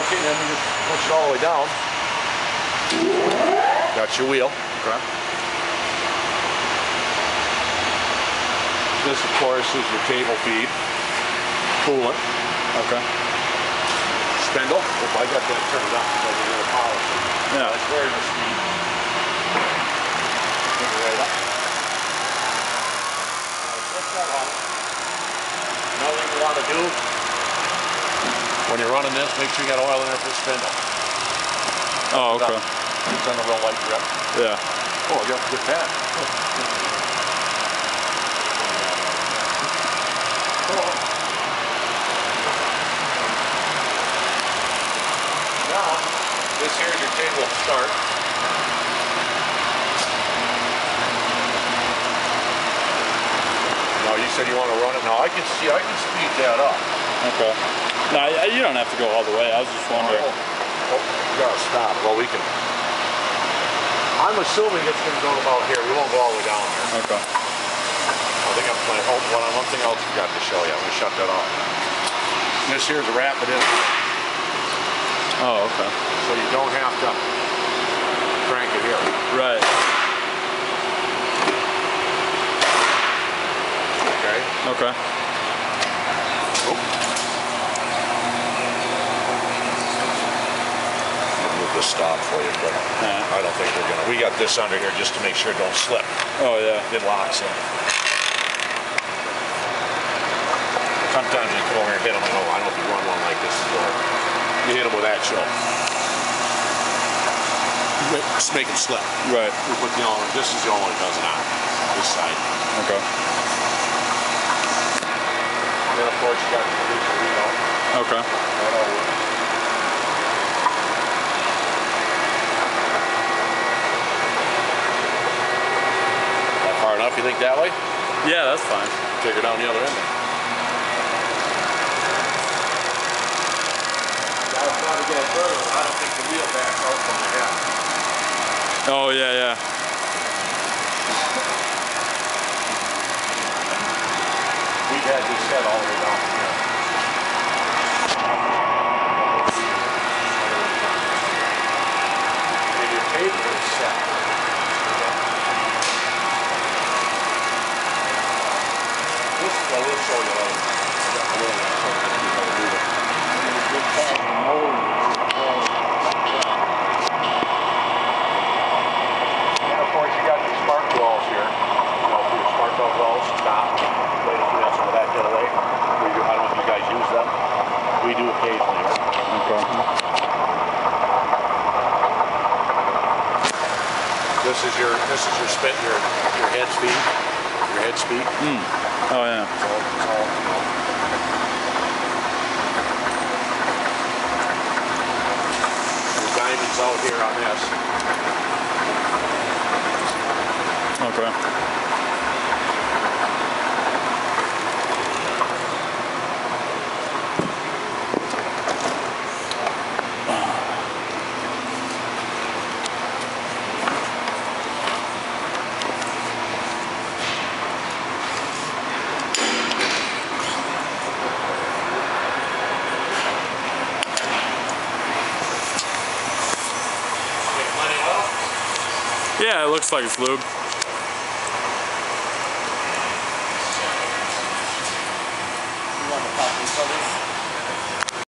Okay, then you just push it all the way down. Got your wheel. Okay. This, of course, is your cable feed. Coolant. Okay. Spindle. Oh, I got that turned up because I'm going to polish it. Yeah. That's where the speed. Bring it right up. Flip that on. Another thing you want to do when you're running this, make sure you got oil in there for the spindle. Oh, okay. It's on a real light grip. Yeah. Oh, you have a good pen. Now, this here is your table to start. No, you said you want to run it. No, I can speed that up. Okay. No, you don't have to go all the way. I was just wondering. Oh, you gotta stop. Well, we can. I'm assuming it's going to go about here. We won't go all the way down there. Okay. I think I'm playing. Oh, one thing else I forgot to show you. I'm going to shut that off. This here's a rapid in. Oh, okay. So you don't have to crank it here. Right. Okay. Okay. Oh. Move the stop for you, but I don't think we're going to. We got this under here just to make sure it don't slip. Oh, yeah. It locks in. Sometimes you come over here and hit them. I don't know if you run one like this or you hit them with that show. Just make them slip. Right. We put the only. This is the only one that does it on this side. Okay. And then of course you got the producer wheel. Okay. Right over. That far enough? You think that way? Yeah, that's fine. Take her down the other end. To get it further, I don't think the wheel backs out from the head. Oh, yeah, yeah. We've had this set all the way down here. And your paper is set. Well, we'll show you later. And of course you got your spark wells here. You know, for your spark plug wells, stop, wait a few minutes for that to get away. I don't know if you guys use them. We do occasionally. Okay. This is your spin, your head speed. Your head speed. Oh, yeah. It's all, you know. Diamonds out here on this. Okay. Yeah, it looks like it's lube.